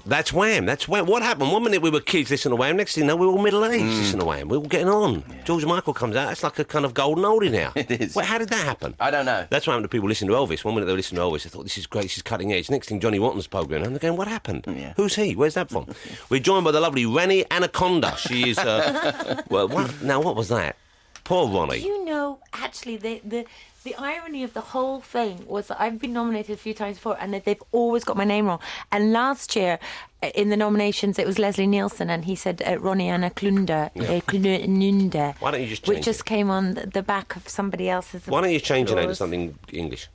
That's Wham. What happened? One minute we were kids listening to Wham, next thing you know we're all middle-aged listening to Wham. We're all getting on. Yeah. George Michael comes out, it's like a kind of golden oldie now. It is. Wait, how did that happen? I don't know. That's what happened to people listening to Elvis. One minute they were listening to Elvis, they thought, this is great, this is cutting edge. Next thing, Johnny Watten's programme, and they're going, what happened? Yeah. Who's he? Where's that from? We're joined by the lovely Ronni Anaconda. She is, well, what was that? Poor Ronni. You know, actually, the irony of the whole thing was that I've been nominated a few times before and that they've always got my name wrong. And last year, in the nominations, it was Leslie Nielsen and he said Ronni Anaconda. Why don't you just change Which just came on the back of somebody else's. Why don't you change your name to something English?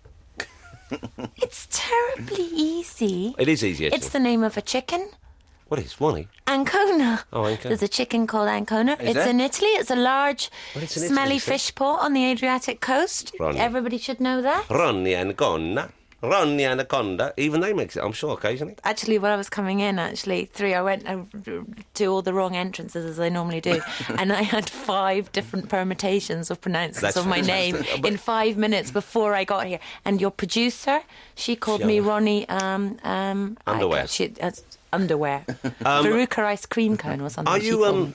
It's terribly easy. It is easy, actually. It's the name of a chicken. What is Ronni? Ancona. Oh, Ancona. There's a chicken called Ancona. It's in Italy. It's a large, smelly fish pot on the Adriatic coast. Ronni. Everybody should know that. Ronni Anaconda. Ronni Anaconda. Even they make it, I'm sure, occasionally. Actually, when I was coming in, I went to all the wrong entrances, as I normally do, and I had 5 different permutations of pronouncements of my name in 5 minutes before I got here. And your producer, she called me Ronni... Underwear. Underwear. Veruca ice cream cone was on there. Are you,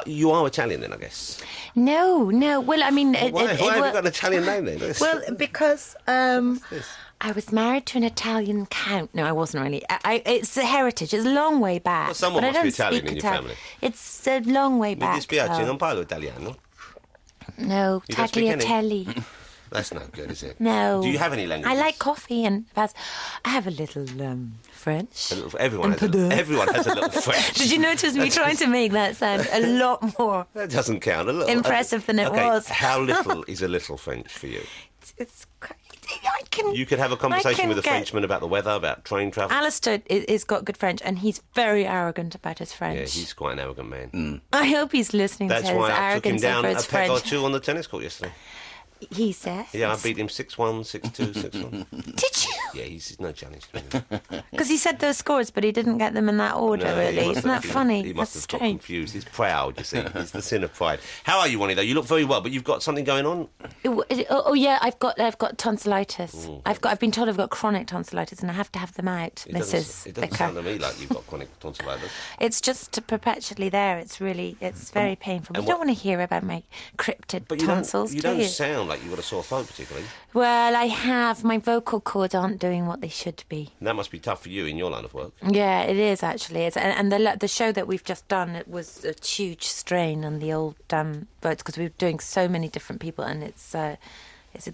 you are Italian then, I guess? No. Well, I mean... Why have you got an Italian name then? Well, because... I was married to an Italian count. No, I wasn't really. It's a heritage. It's a long way back. Well, someone must be Italian in your family. It's a long way back. Mi dispiace, non parlo italiano. No, tagliatelle. That's not good, is it? No. Do you have any languages? I like coffee and I have a little French. Everyone has a little French. Did you notice me trying to make that sound a lot more that doesn't count. A little impressive than it was? How little is a little French for you? It's you could have a conversation with a Frenchman about the weather, about train travel. Alistair is got good French, and he's very arrogant about his French. Yeah, he's quite an arrogant man. I hope he's listening to his arrogance over his French. That's why I took him down a peg or two on the tennis court yesterday. He said? Yeah, I beat him 6-1, 6-2, 6-1. Did you? Yeah, he's no challenge to me. Because he said those scores, but he didn't get them in that order, really. Isn't that funny? He must have got confused. He's proud, you see. It's the sin of pride. How are you, Ronni, though? You look very well, but you've got something going on? Yeah, I've got tonsillitis. I've been told I've got chronic tonsillitis, and I have to have them out, Mrs. It doesn't sound to me like you've got chronic tonsillitis. It's just perpetually there. It's very painful. You don't want to hear about my cryptid tonsils, do you? You don't sound like you've got a sore throat particularly. Well, I have. My vocal cords aren't doing what they should be. And that must be tough for you in your line of work. Yeah, it is actually. And the show that we've just done, it was a huge strain on the old votes because we were doing so many different people, and it's a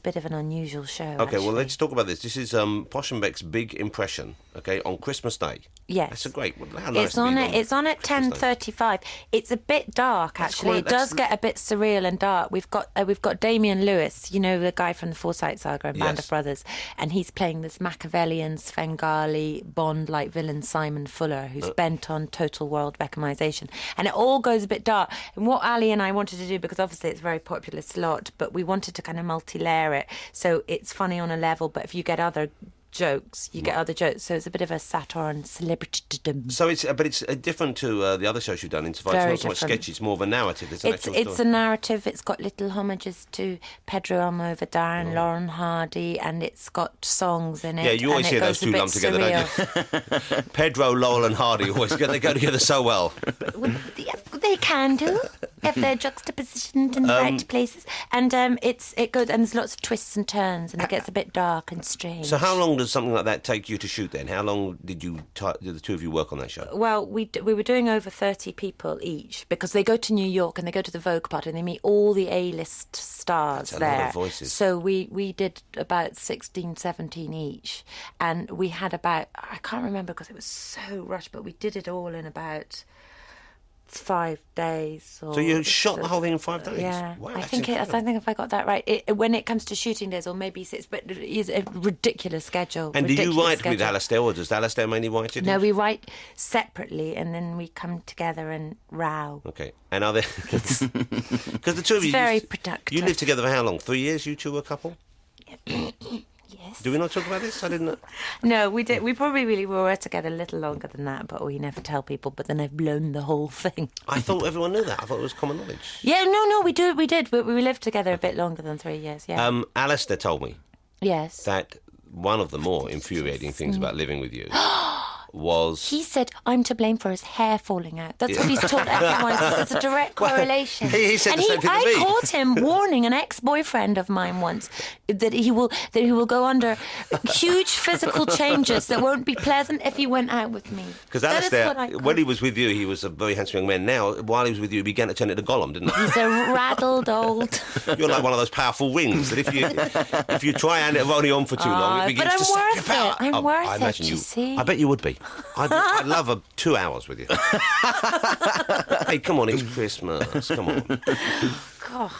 bit of an unusual show. Okay, actually. well, let's talk about this. This is Posh Becks Big Impression, okay, on Christmas Day. Yes. That's a great... How nice it's on at 10:35. It's a bit dark, actually. It does get a bit surreal and dark. We've got Damian Lewis, you know, the guy from the Forsyte Saga and Band of Brothers, and he's playing this Machiavellian, Svengali, Bond-like villain Simon Fuller, who's bent on total world Beckhamization. And it all goes a bit dark. And what Ali and I wanted to do, because obviously it's a very popular slot, but we wanted to kind of multi-layer it, so it's funny on a level, but if you get other jokes, you get other jokes, so it's a bit of a satire on celebritydom. So it's different to the other shows you've done. It's not so much sketchy, it's more of a narrative. It's a narrative. It's got little homages to Pedro Almodovar and Lauren Hardy, and it's got songs in it. Yeah, you always hear those two lumped together, don't you? Pedro, Laurel and Hardy, they go together so well. They can do if they're juxtapositioned in the right places, and it goes, and there's lots of twists and turns, and it gets a bit dark and strange. So how long does something like that take you to shoot then? How long did the two of you work on that show? Well, we were doing over 30 people each, because they go to New York and they go to the Vogue party and they meet all the A-list stars there. That's a lot of voices. So we did about 16, 17 each, and we had about, I can't remember because it was so rushed, but we did it all in about 5 days. So you shot the whole thing in 5 days? Yeah. Wow, I think if I got that right. When it comes to shooting days, or maybe 6, but it's a ridiculous schedule. And do you write with Alistair, or does Alistair mainly write it? No, we write separately, and then we come together and row. Okay. And are there... Because the two of you... very productive. You lived together for how long? 3 years, you two were a couple? Yes. Do we not talk about this? I didn't... No, we did. We probably really were together a little longer than that, but we never tell people, but then I've blown the whole thing. I thought everyone knew that. I thought it was common knowledge. Yeah, no, we did. But we lived together a bit longer than 3 years, yeah. Alistair told me... Yes. That one of the more infuriating things about living with you was... He said, I'm to blame for his hair falling out. That's what he's told everyone. There's a direct correlation. He said the same thing to me. I caught him warning an ex-boyfriend of mine once that he will go under huge physical changes that won't be pleasant if he went out with me. Because Alistair, when he was with you, he was a very handsome young man. Now, while he was with you, he began to turn into Gollum, didn't he? He's a raddled old... You're like one of those powerful rings that if you try and it's only on for too long, it begins to suck your power. I'm worth it, you see. I bet you would be. I'd love 2 hours with you. Hey, come on, it's Christmas. Come on. God,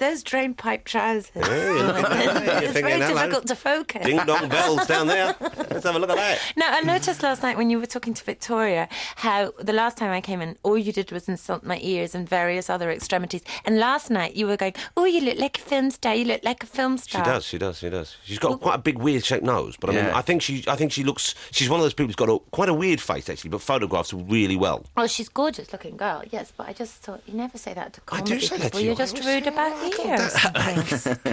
those drain pipe trousers. Yeah, it's very difficult to focus. Ding dong bells down there. Let's have a look at that. No, I noticed last night when you were talking to Victoria how the last time I came in, all you did was insult my ears and various other extremities. And last night you were going, "Oh, you look like a film star. You look like a film star." She does. She's got quite a big, weird-shaped nose, but I mean, I think she looks. She's one of those people who's got quite a weird face actually, but photographs really well. Oh, she's gorgeous-looking girl. Yes, but I just thought you never say that to comedy. I do say that to you. You're just rude about the ears.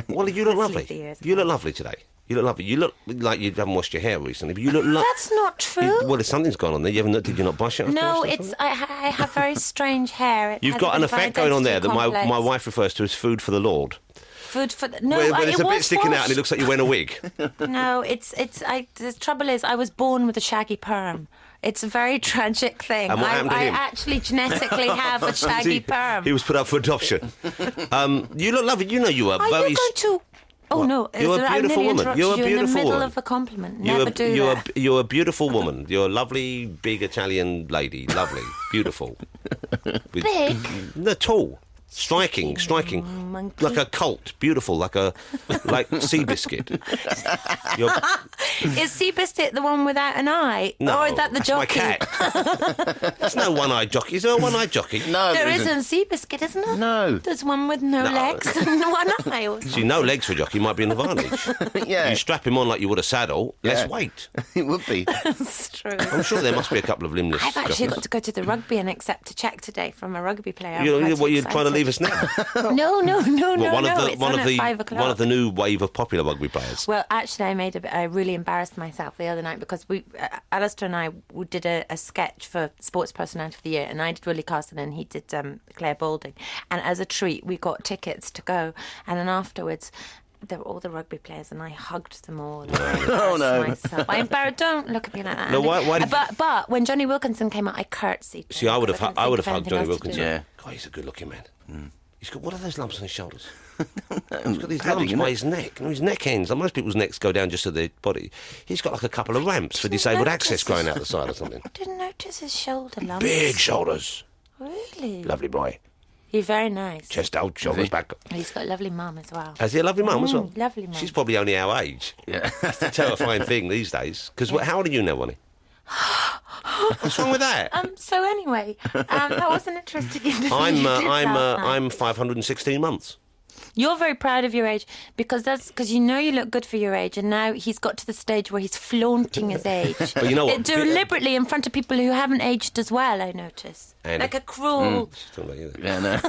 Well, you look lovely. You look lovely today. You look lovely. You look like you haven't washed your hair recently, but you look like... That's not true. Well, something's gone on there. Did you not brush it? No, I have very strange hair. You've got an effect going on there that my wife refers to as food for the Lord. Food for the... No, where it's a bit sticking out and it looks like you're wearing a wig. No, the trouble is I was born with a shaggy perm. It's a very tragic thing. And what happened to him? I actually genetically have a shaggy perm. He was put up for adoption. You look lovely. You know you are very... Are you going to... Oh, what? No. You're a beautiful woman. You're a beautiful woman. In the middle of a compliment. Never do that. You're a beautiful woman. You're a lovely, big Italian lady. Lovely. Beautiful. Big? No, tall. Striking, monkey. Like a colt, beautiful, like Seabiscuit. Is Seabiscuit the one without an eye? No, or is that the jockey? My cat. There's no one-eyed jockey. Is there a one-eyed jockey? No, there isn't. Seabiscuit, isn't there? No. There's one with no legs and one eye. Or see, no legs for a jockey might be an advantage. Yeah. You strap him on like you would a saddle, less weight. It would be. That's true. I'm sure there must be a couple of limbless I've actually jockeys. got to go to the rugby and accept a cheque today from a rugby player. You're trying to leave us now? No. One of the new wave of popular rugby players. Well, actually, I really embarrassed myself the other night because Alistair and I did a sketch for Sports Personality of the Year, and I did Willie Carson and he did Claire Balding. And as a treat, we got tickets to go, and then afterwards, there were all the rugby players, and I hugged them all. Oh no! Myself. I embarrassed. Don't look at me like that. No, why did but when Johnny Wilkinson came out, I curtsied. See, I would have hugged Johnny Wilkinson. Yeah. God, he's a good-looking man. He's got, what are those lumps on his shoulders? He's got these lumps by his neck. His neck ends. Like most people's necks go down just to their body. He's got like a couple of ramps for disabled access growing out the side or something. I didn't notice his shoulder lumps. Big shoulders. Really? Lovely boy. He's very nice. Chest out, shoulders back. He's got a lovely mum as well. Has he a lovely mum as well? Lovely mum. She's probably only our age. Yeah. It's a terrifying thing these days. Because how old are you now, Ronnie? What's wrong with that? So anyway, that was an interesting interview. I'm 516 months. You're very proud of your age because you know you look good for your age, and now he's got to the stage where he's flaunting his age. But you know what? Deliberately in front of people who haven't aged as well, I notice. Andy. Like a cruel... She's talking about you. Yeah, no.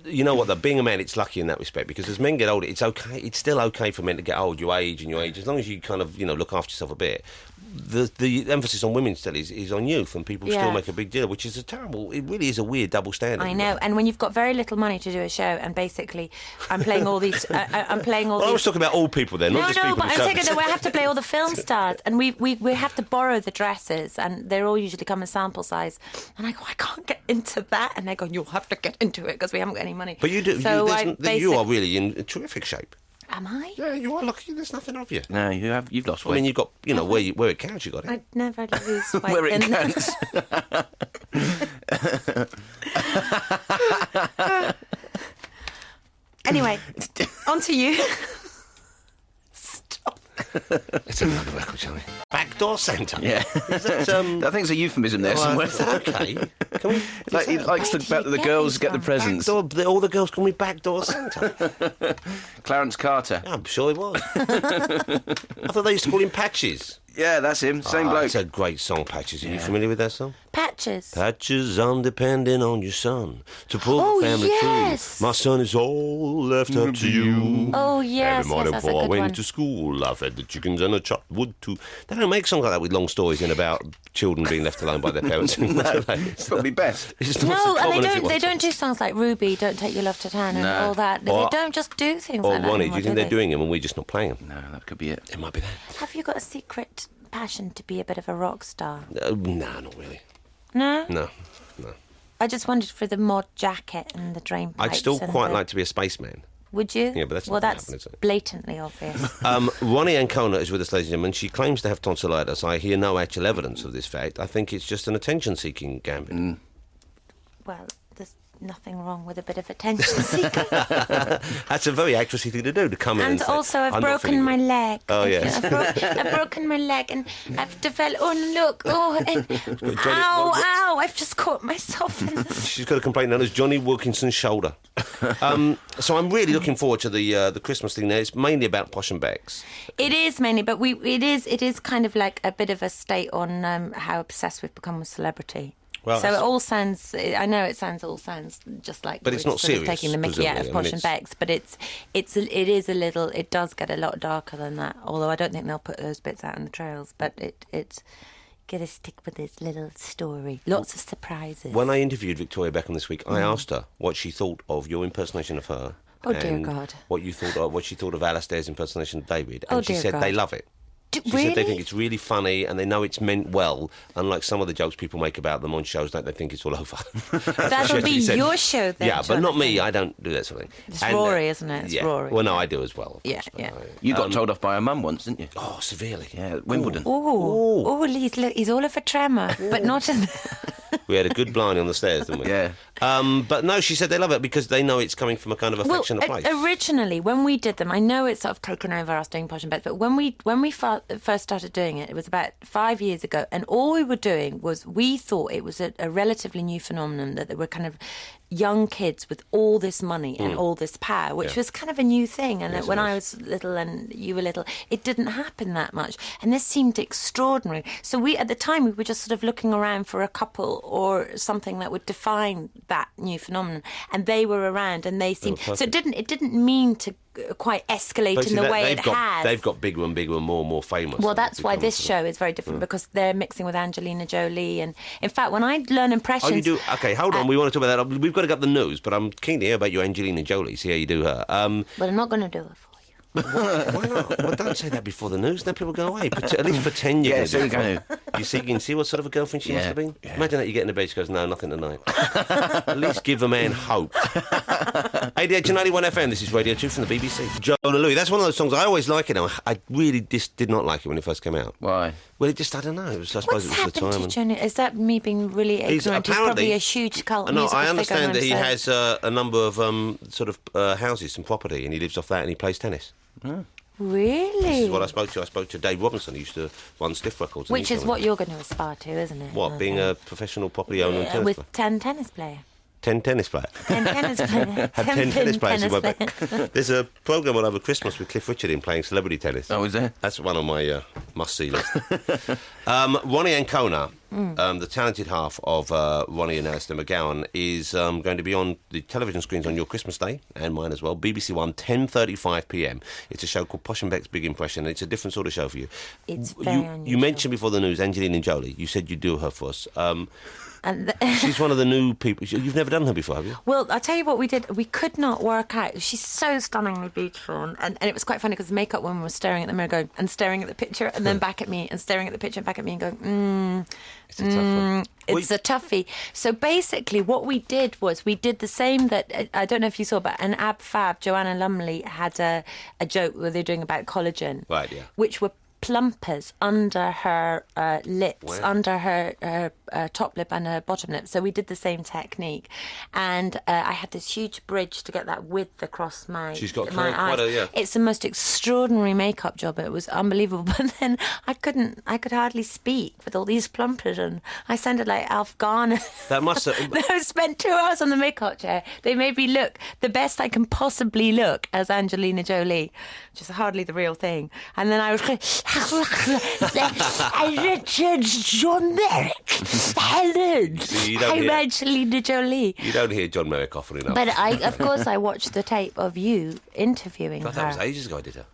You know what, though? Being a man, it's lucky in that respect because as men get older, it's okay. It's still okay for men to get old. You age as long as you kind of look after yourself a bit. The emphasis on women still is on youth, and people still make a big deal, which is it really is a weird double standard. I know, and when you've got very little money to do a show, and basically I'm playing all these... Well, I was talking about old people then, not just people... No, but I'm saying that we have to play all the film stars, and we have to borrow the dresses, and they're all usually come in sample size, and I go, I can't get into that, and they go, you'll have to get into it, because we haven't got any money. But you do, so you are really in terrific shape. Am I? Yeah, you are lucky. There's nothing of you. No, you've lost weight. I mean, you've got, where it counts, you got it. I'd never lose weight. Where it counts. Anyway, on to you. Stop. Let's have another record, shall we? Backdoor Santa. Yeah. Is that, I think it's a euphemism there somewhere. Is that okay? Can we? He likes the girls get the presents. All the girls call me Backdoor Santa. Clarence Carter. Yeah, I'm sure he was. I thought they used to call him Patches. Yeah, that's him. Same bloke. It's a great song, Patches. Are you familiar with that song? Patches. Patches, I'm depending on your son to pull Oh, the family yes. through. My son is all left up to you. Oh, yes, Every morning yes, that's a before I good went one. to school, I fed the chickens and I chopped wood too. They don't make songs like that with long stories in about children being left alone by their parents. It's probably best. It's just not No, so and common as it they was. don't do songs like Ruby, Don't Take Your Love to Town and No. all that. They don't just do things Or like that Ronni, do anymore, you think do they're they? doing them and we're just not playing them? No, that could be it. It might be that. Have you got a secret passion to be a bit of a rock star? No, not really. No? No. I just wondered for the mod jacket and the drain pipes. I'd still and quite the- like to be a spaceman. Would you? Yeah, but that's well, not gonna that's happen, is it? blatantly obvious. Ronni Ancona is with us, ladies and gentlemen. She claims to have tonsillitis. I hear no actual evidence of this fact. I think it's just an attention-seeking gambit. Well, there's nothing wrong with a bit of attention seeking. That's a very actressy thing to do, to come in and And say, also, I've "I'm not broken feeling my good." leg. Oh, yes. I've broken my leg and I've developed. Oh, look. Oh, and ow! I've just caught myself in the. She's got a complaint known as Johnny Wilkinson's shoulder. So I'm really looking forward to the Christmas thing now. It's mainly about Posh and Becks. It is mainly, but it is kind of like a bit of a state on how obsessed we've become with celebrity. Well, so it that's- all sounds. I know it sounds just like. But it's we're not sort of serious, taking the Mickey out of presumably. I mean, Posh and Becks, but it is a little. It does get a lot darker than that. Although I don't think they'll put those bits out on the trails. But it's got to stick with this little story. Lots of surprises. When I interviewed Victoria Beckham this week, I asked her what she thought of your impersonation of her. Oh, dear and God. What she thought of Alastair's impersonation of David, and Oh, she dear said God. they love it. She said they Really? think it's really funny and they know it's meant well, unlike some of the jokes people make about them on shows, don't they think it's all over? That'll be She said- your show then. Yeah, but not me. Jonathan. I don't do that sort of thing. It's And, Rory, isn't it? It's yeah. Rory. Well, no, I do as well. Of Yeah, course, but yeah. You got told off by her mum once, didn't you? Oh, severely. Yeah, at Wimbledon. Oh, he's all of a tremor, but not in. We had a good blindy on the stairs, didn't we? Yeah. But no, she said they love it because they know it's coming from a kind of affectionate place. Originally, when we did them, I know it's sort of taken over us doing Posh and Becks, but when we first started doing it, it was about 5 years ago, and all we were doing was we thought it was a relatively new phenomenon, that there were kind of young kids with all this money and all this power, which was kind of a new thing. And Yes, when it I was. was little and you were little, it didn't happen that much. And this seemed extraordinary. So at the time, we were just sort of looking around for a couple or something that would define that new phenomenon. And they were around, and they seemed. So it didn't mean to quite escalate But in see, the way it has. They've got bigger and bigger and more famous. Well, and that's it's why become this sort of- show is very different, because they're mixing with Angelina Jolie. And in fact, when I learn impressions. Oh, you do? Okay, hold on. We want to talk about that. We've got to get up the news, but I'm keen to hear about your Angelina Jolie, see how you do her. But I'm not going to do it for you. Why not? Well, don't say that before the news, then people go away. At least pretend you're Yeah, going so to you're do going it. You can see what sort of a girlfriend she must Yeah, have been? yeah. Imagine that you get in the bed, she goes, no, nothing tonight. At least give a man hope. 88.91 FM, this is Radio 2 from the BBC. Joe and Louis, that's one of those songs I always like it. I really just did not like it when it first came out. Why? Well, it just, I don't know. I suppose What's it was the happened time. to and- Johnny? Is that me being really ignorant? He's probably a huge cult No, musical I figure understand that he himself. has a number of houses and property, and he lives off that, and he plays tennis. Really? This is what I spoke to. I spoke to Dave Robinson, who used to run Stiff Records. and Which he is told what me. you're going to aspire to, isn't it? What, being a professional property owner and tennis player? with 10 tennis players. 10 tennis players. 10 tennis players. Have 10 tennis players. tennis who won't- There's a programme on over Christmas with Cliff Richard in playing celebrity tennis. Oh, is there? That's one of my must-see lists. Ronni Ancona, the talented half of Ronni and Alistair McGowan, is going to be on the television screens on your Christmas Day, and mine as well, BBC One, 10:35pm. It's a show called Posh and Becks Big Impression, and it's a different sort of show for you. It's very unusual. You mentioned before the news Angelina Jolie. You said you'd do her for us. And She's one of the new people. You've never done her before, have you? well, I'll tell you what we did. We could not work out. She's so stunningly beautiful. And it was quite funny because the makeup woman was staring at the mirror going, and staring at the picture, and then back at me, and staring at the picture and back at me and going, It's a tough one. it's a toughie. So basically what we did was we did the same that, I don't know if you saw, but an Ab Fab, Joanna Lumley, had a joke where they're doing about collagen. Right, yeah. Which were plumpers under her lips, Wow. under her top lip and a bottom lip. So we did the same technique. And I had this huge bridge to get that width across my She's got my quite eyes. a... It's the most extraordinary makeup job. It was unbelievable. But then I could hardly speak with all these plumpers, and I sounded like Afghan. That must have... I spent 2 hours on the makeup chair. They made me look the best I can possibly look as Angelina Jolie, which is hardly the real thing. And then I was going, Richard John Merrick. Helen. I'm Angelina Jolie. You don't hear John Merrick often enough. But of course, I watched the tape of you interviewing her. That was ages ago I did her.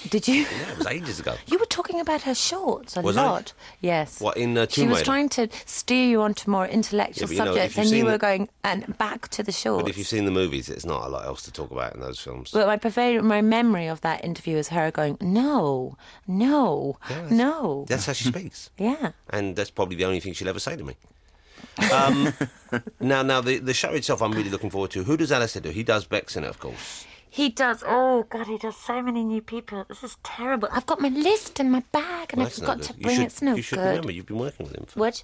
Did you? Yeah, it was ages ago. You were talking about her shorts a Was lot. Yes. What, in Tomb She was Raider? trying to steer you onto more intellectual Yeah, but, subjects, and you were going and back to the shorts. But if you've seen the movies, it's not a lot else to talk about in those films. But my memory of that interview is her going, no. That's how she speaks. Yeah. And that's probably the only thing she'll ever say to me. Now, the show itself I'm really looking forward to. Who does Alistair do? He does Becks in it, of course. He does. Oh, God, he does so many new people. This is terrible. I've got my list in my bag and I forgot to bring it. It's no good. You should remember, you've been working with him. What?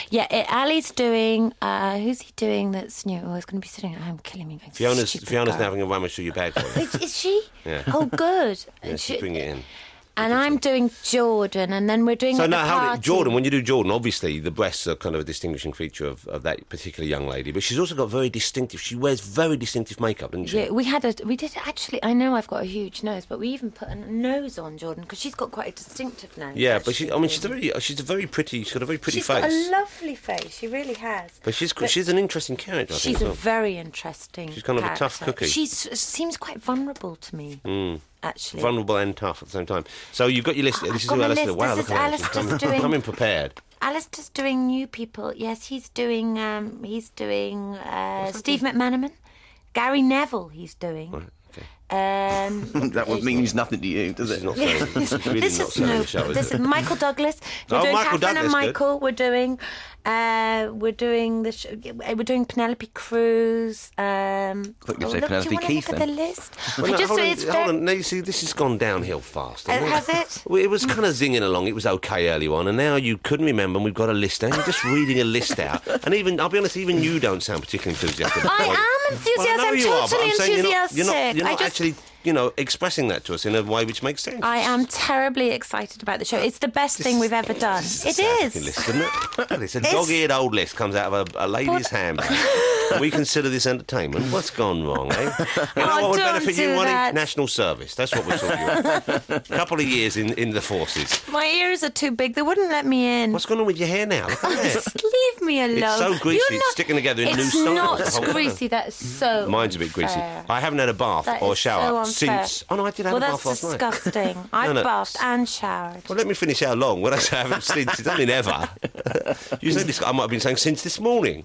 Yeah, Ali's doing... who's he doing that's new? Oh, he's going to be sitting at home killing me. Fiona's now having a rummage through your bag for you. Is she? Yeah. Oh, good. Yeah, she'll bring it in. And I'm doing Jordan, and then we're doing So at the now, party. Jordan, when you do Jordan, obviously the breasts are kind of a distinguishing feature of that particular young lady, but she's also got very distinctive... She wears very distinctive makeup, doesn't she? Yeah, we did actually... I know I've got a huge nose, but we even put a nose on Jordan, because she's got quite a distinctive nose. Yeah, but she's a very pretty... She's got a very pretty face. She's got a lovely face, she really has. But she's an interesting character, I think. She's a very interesting She's kind of a tough cookie. She seems quite vulnerable to me. Actually. Vulnerable and tough at the same time. So you've got your list. This is who Alistair... Wow, look at that. I'm prepared. Alistair's doing new people. Yes, he's doing Steve McManaman. Gary Neville he's doing. Right, okay. That means nothing to you, does it? It's really not selling the show, this is Michael Douglas. We're doing Michael Catherine Douglas, and Michael. Good. We're doing Penelope Cruz. Thought you'd say Penelope Keith, look at then. the list? Well, hold on. Now, you see, this has gone downhill fast. Has it? Well, it was kind of zinging along. It was okay early on, and now you couldn't remember, and we've got a list down. You're just reading a list out. And even, I'll be honest, even you don't sound particularly enthusiastic. I am enthusiastic. I'm totally enthusiastic. You're not actually... expressing that to us in a way which makes sense. I am terribly excited about the show. It's the best thing we've ever done. It is. List, isn't it? It's a dog-eared old list comes out of a lady's handbag. We consider this entertainment. What's gone wrong, eh? You know what would benefit you? National service. That's what we're talking about. A couple of years in the forces. My ears are too big. They wouldn't let me in. What's going on with your hair now? Look at that. Just leave me alone. It's so greasy. It's sticking together in new styles. It's not greasy. That is so Mine's a bit greasy. I haven't had a bath or a shower since... Oh, no, I did have a bath last night. Well, that's disgusting. I've bathed and showered. Well, let me finish how long. When I say I haven't since, it doesn't mean ever. You said this, I might have been saying since this morning.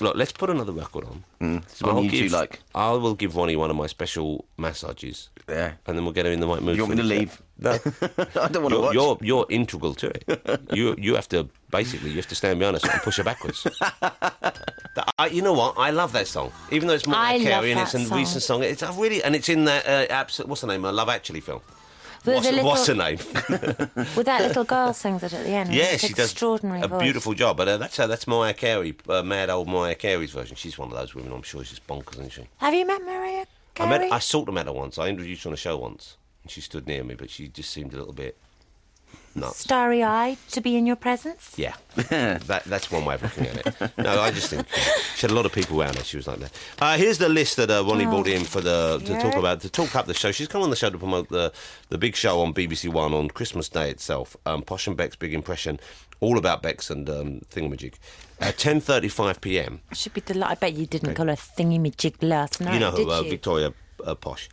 Look, let's put another record on. It's the one you like. I will give Ronni one of my special massages. Yeah. And then we'll get her in the right mood. You want me to leave? No. I don't want to watch. You're integral to it. You have to, basically, you have to stand behind us and push her backwards. You know what? I love that song. Even though it's Mariah Carey and it's a recent song. It's in that, what's the name? Love Actually film. What's her name? Well, that little girl sings it at the end. Yeah, she does extraordinary voice. Beautiful job. But that's Mariah Carey, mad old Mariah Carey's version. She's one of those women. I'm sure she's bonkers, isn't she? Have you met Mariah Carey? I sort of met her once. I introduced her on a show once, and she stood near me, but she just seemed a little bit nuts. Starry-eyed to be in your presence? Yeah, that's one way of looking at it. No, I just think she had a lot of people around her. She was like that. Here's the list that Ronni brought in to talk up the show. She's come on the show to promote the big show on BBC One on Christmas Day itself. Posh and Becks Big Impression, all about Becks and thingamajig. 10:35 p.m. I should be delighted. I bet you didn't call her thingamajig last night. You know who, Victoria Posh.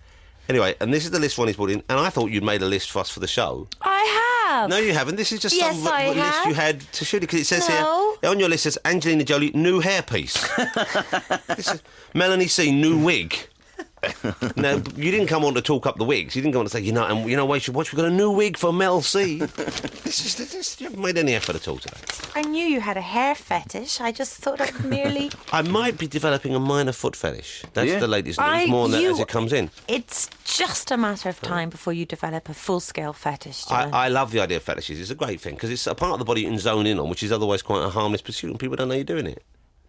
Anyway, and this is the list Ronnie's brought in, and I thought you'd made a list for us for the show. I have. No, you haven't. This is just yes, some list you had to shoot it, because it says here, on your list says Angelina Jolie, new hairpiece. This is Melanie C, new wig. No, you didn't come on to talk up the wigs. You didn't come on to say, wait, we've got a new wig for Mel C. You haven't made any effort at all today. I knew you had a hair fetish. I just thought I'd merely... I might be developing a minor foot fetish. That's the latest news, more than that as it comes in. It's just a matter of time before you develop a full-scale fetish, John. I love the idea of fetishes. It's a great thing, because it's a part of the body you can zone in on, which is otherwise quite a harmless pursuit, and people don't know you're doing it.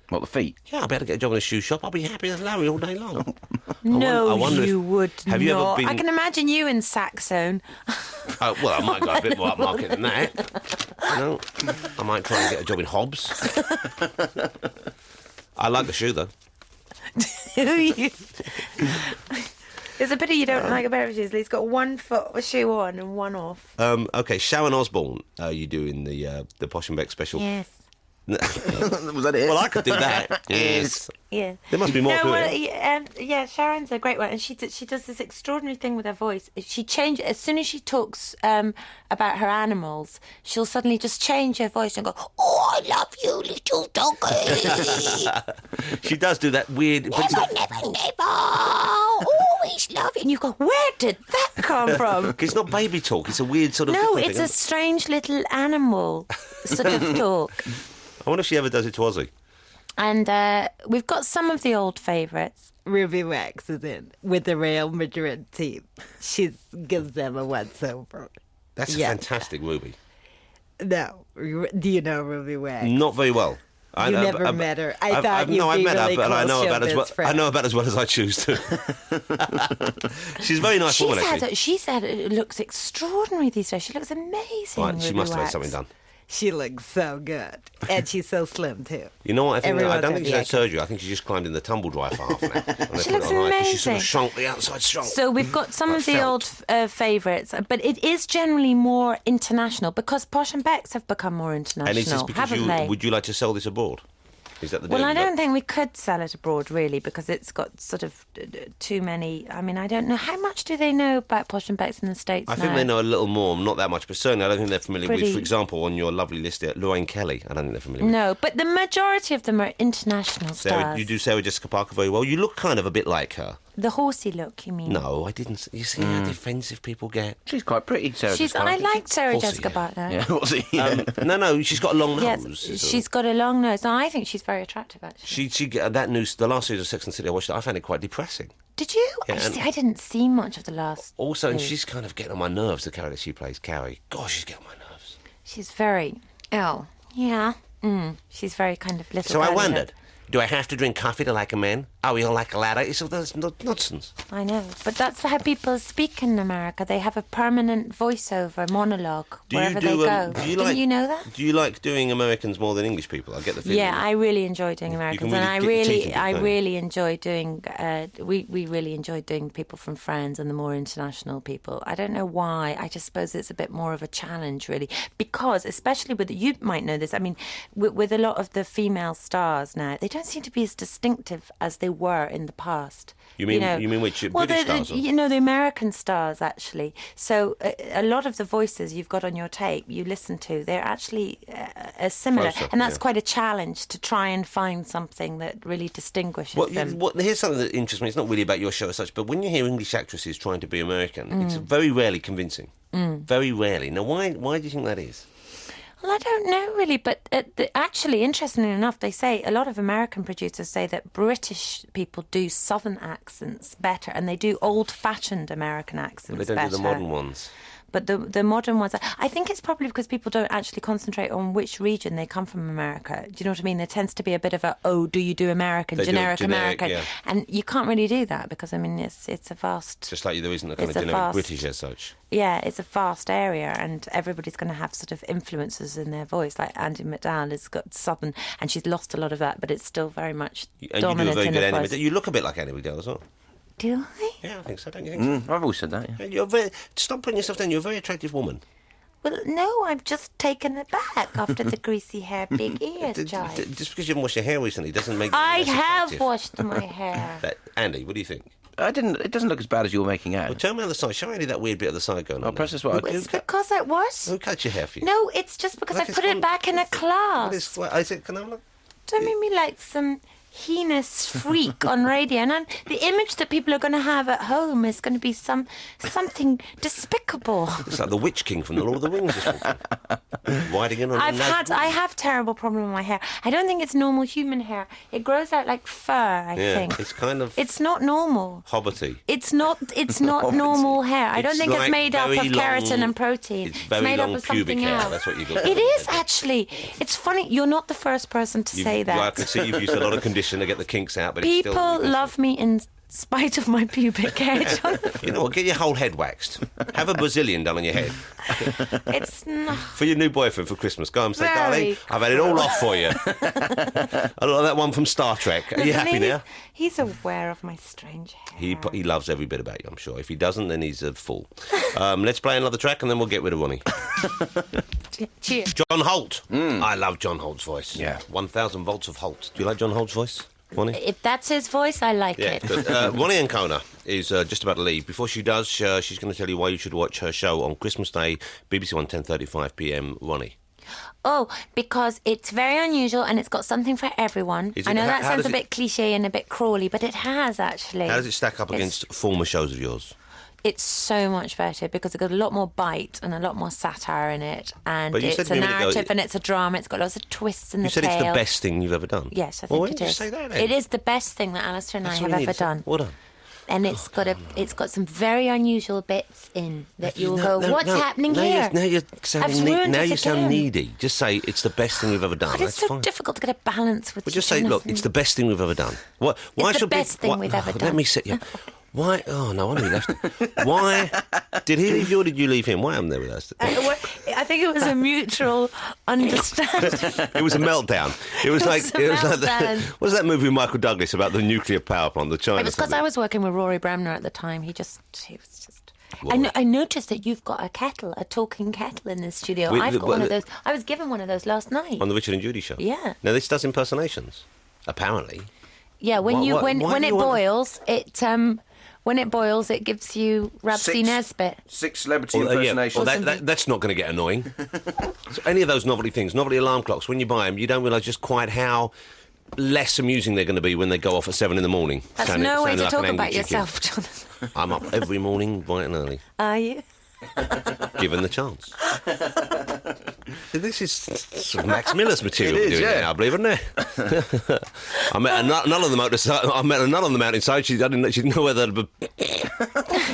What, the feet? Yeah, I'll be able to get a job in a shoe shop. I'll be happy as Larry all day long. No, you would not. Have you ever been... I can imagine you in Saxon. Well, I might go a bit more upmarket than that. I might try and get a job in Hobbs. I like the shoe, though. There's a pity you don't like a pair of shoes. He's got 1 foot a shoe on and 1 off. OK, Sharon Osbourne, you do in the Posh Becks special. Yes. Was that it? Well, I could do that. Yes. Yeah. There must be more to it. Yeah, Sharon's a great one, and she does this extraordinary thing with her voice. She changes as soon as she talks about her animals. She'll suddenly just change her voice and go, "Oh, I love you, little doggy." She does do that weird. Never. Always love you. And you go, where did that come from? It's not baby talk. It's a weird sort of. No, it's a strange little animal sort of talk. I wonder if she ever does it to Ozzy. And we've got some of the old favourites. Ruby Wax is in with the Real Madrid team. She gives them a once-over. That's a fantastic Ruby. No. Do you know Ruby Wax? Not very well. You never met her. I thought you'd I've be met really her, but close I know about as well. friend. I know about as well as I choose to. She's a very nice woman, actually. She said it looks extraordinary these days. She looks amazing. Right, she Ruby must have had Wax. something done. She looks so good. And she's so slim, too. You know what? I don't think she had Everyone's surgery. I think she just climbed in the tumble dryer for half an hour. She looks amazing. She sort of shrunk, the outside shrunk. So we've got some of the old favourites, but it is generally more international because Posh and Becks have become more international, and is this because haven't they? Would you like to sell this abroad? Is that the deal? Well, I don't think we could sell it abroad, really, because it's got sort of too many... I mean, I don't know. How much do they know about Posh and Becks in the States now? I think they know a little more, not that much, but certainly I don't think they're familiar with, for example, on your lovely list there, Lorraine Kelly. I don't think they're familiar with. No, but the majority of them are international stars. You do Sarah Jessica Parker very well. You look kind of a bit like her. The horsey look, you mean? No, I didn't. You see how defensive people get? She's quite pretty, Sarah Jessica Parker. I like Sarah Horsey, Jessica Parker. Yeah, what's he? No, she's got a long Yes, nose. she's got a long nose. No, I think she's very attractive, actually. The last season of Sex and the City I watched, I found it quite depressing. Did you? Yeah, I didn't see much of the last. Also, and she's kind of getting on my nerves, the character she plays, Carrie. Gosh, she's getting on my nerves. She's very... Oh, yeah. She's very kind of little... So I wondered, do I have to drink coffee to like a man? Are we all like a ladder? It's all that's nonsense. I know, but that's how people speak in America. They have a permanent voiceover monologue wherever they go. Didn't you know that? Do you like doing Americans more than English people? I get the feeling. Yeah, I really enjoy doing Americans, and I really enjoy doing. We really enjoy doing people from Friends and the more international people. I don't know why. I just suppose it's a bit more of a challenge, really, because especially with you might know this. I mean, with a lot of the female stars now, they don't seem to be as distinctive as they were in the past. You mean which British stars? The American stars, actually. So a lot of the voices you've got on your tape, you listen to, they're actually similar. Closer, and that's quite a challenge to try and find something that really distinguishes them. Here's something that interests me. It's not really about your show as such, but when you hear English actresses trying to be American, it's very rarely convincing. Very rarely. Now, why do you think that is? Well, I don't know really, but actually, interestingly enough, they say a lot of American producers say that British people do Southern accents better, and they do old-fashioned American accents better. They don't do the modern ones. But the modern ones, I think it's probably because people don't actually concentrate on which region they come from America. Do you know what I mean? There tends to be a bit of do you do American, generic American? Yeah. And you can't really do that because, I mean, it's a vast... Just like there isn't a kind of generic British as such. Yeah, it's a vast area, and everybody's going to have sort of influences in their voice. Like Andie MacDowell has got Southern, and she's lost a lot of that, but it's still very much dominant in her voice. You look a bit like Andie MacDowell as well. Do I? Yeah, I think so. Don't you think so? I've always said that, Yeah, stop putting yourself down. You're a very attractive woman. Well, no, I'm just taken aback after the greasy hair, big ears, Jai. Just because you haven't washed your hair recently doesn't make you I less have attractive. washed my hair. Andy, what do you think? It doesn't look as bad as you're making out. Well, turn me on the side. Show Andy that weird bit of the side going on. I'll press this one. It's because I was. Who cut your hair for you? No, it's just because I put it back in a class. Can I look? Don't make me like some heinous freak on radio, and the image that people are going to have at home is going to be something despicable. It's like the Witch King from the Lord of the Rings. Riding in on I have terrible problem with my hair. I don't think it's normal human hair. It grows out like fur, I think. It's kind of... It's not normal. Hobbity. It's not normal hair. I don't think like it's made up of very keratin and protein. It's very made long up of pubic something hair. else. That's what you got. It is, actually. It's funny. You're not the first person to say that. I can see you've used a lot of conditioner to get the kinks out, but people it's still... love me in spite of my pubic hair. You know what? Get your whole head waxed. Have a Brazilian done on your head. It's not... For your new boyfriend for Christmas. Go and say, darling, Very I've had it all off for you. I like that one from Star Trek. Are you happy now? He's aware of my strange hair. He loves every bit about you, I'm sure. If he doesn't, then he's a fool. Let's play another track and then we'll get rid of Ronni. Cheers. John Holt. I love John Holt's voice. Yeah. 1,000 volts of Holt. Do you like John Holt's voice, Ronni? If that's his voice, I like it. Good. Ronni Ancona is just about to leave. Before she does, she's going to tell you why you should watch her show on Christmas Day, BBC One, 10:35 p.m. Ronni. Oh, because it's very unusual and it's got something for everyone. I know that sounds a bit cliche and a bit crawly, but it has, actually. How does it stack up against former shows of yours? It's so much better because it's got a lot more bite and a lot more satire in it, and it's a narrative and it's a drama. It's got lots of twists in the tale. You said it's the best thing you've ever done? Yes, I think it is. Why didn't you say that then? It is the best thing that Alistair and I have ever done. Well done. And it's got some very unusual bits in that you'll go, what's happening here? Now you sound needy. Just say it's the best thing we've ever done. But it's so difficult to get a balance with. Well, just say, look, it's the best thing we've ever done. Why it's the best thing we've ever done. Let me sit you. Why? Oh no, I know he left. Why did he leave you or did you leave him? Why am I there with us? I think it was a mutual understanding. It was a meltdown. It was like what was that movie with Michael Douglas about the nuclear power plant, the China? It was because I was working with Rory Bremner at the time. He was just. I noticed that you've got a talking kettle in the studio. I've got one of those. I was given one of those last night on the Richard and Judy show. Yeah. Now this does impersonations, apparently. Yeah, when it boils, it gives you Rabsy Nesbitt. 6 celebrity impersonations. That's not going to get annoying. So any of those novelty things, novelty alarm clocks, when you buy them, you don't realise just quite how less amusing they're going to be when they go off at 7 in the morning. That's no way to talk about yourself, Jonathan. I'm up every morning bright and early. Are you? Given the chance. This is sort of Max Miller's material it is, we're doing now, believe it or not. I met a nun on the mountainside. She didn't know whether to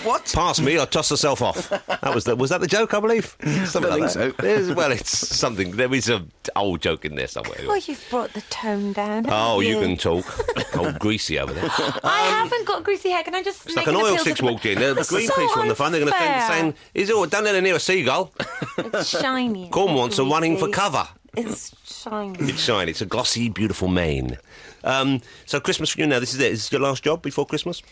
What? Pass me or toss herself off. Was that the joke, I believe? Something I like think that. Well, it's something. There is an old joke in there somewhere. Oh, you've brought the tone down. Oh, you can talk. Old greasy over there. I haven't got greasy hair. Can I just it's make like an oil appeal slick's to... walked in. The Greenpeace so on the phone. They're going to send saying, don't let her near a seagull. It's shiny. Corn wants are running for cover. It's shiny. It's shiny. It's a glossy, beautiful mane. So Christmas for you now. This is it. Is this your last job before Christmas?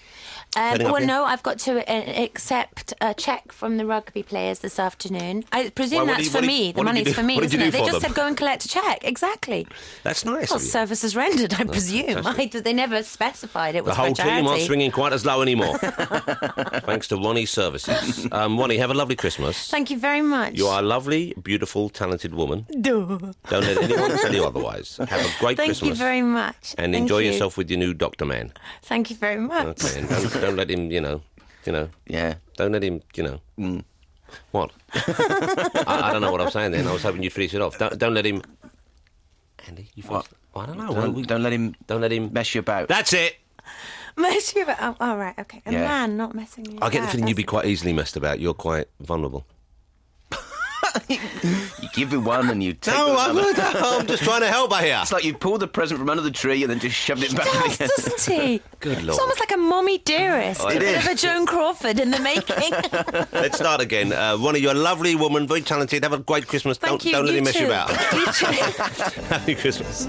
No, I've got to accept a cheque from the rugby players this afternoon. I presume that's for me. The money's for me, isn't it? They just said go and collect a cheque. Exactly. That's nice. Well, services rendered, I presume. They never specified it was the whole for charity. team aren't swinging quite as low anymore. Thanks to Ronnie's services. Ronni, have a lovely Christmas. Thank you very much. You are a lovely, beautiful, talented woman. Don't let anyone tell you otherwise. Have a great Christmas. Thank you very much. And enjoy yourself with your new doctor man. Thank you very much. Okay, and don't let him, Yeah. Don't let him, What? I don't know what I'm saying then. I was hoping you'd finish it off. Don't let him... Andy, you What? I don't know. Don't let him mess you about. That's it! Mess you about? Oh, all right, okay. A man not messing you about. I get the feeling you'd be quite easily messed about. You're quite vulnerable. You give him one and you take I'm just trying to help here. It's like you pulled the present from under the tree and then just shoved it back again. Doesn't he? Good Lord. It's almost like a mommy dearest. Oh, a bit of a Joan Crawford in the making. Let's start again. Ronni, you're a lovely woman, very talented. Have a great Christmas. Thank you. Don't let him mess you about. You too. Happy Christmas.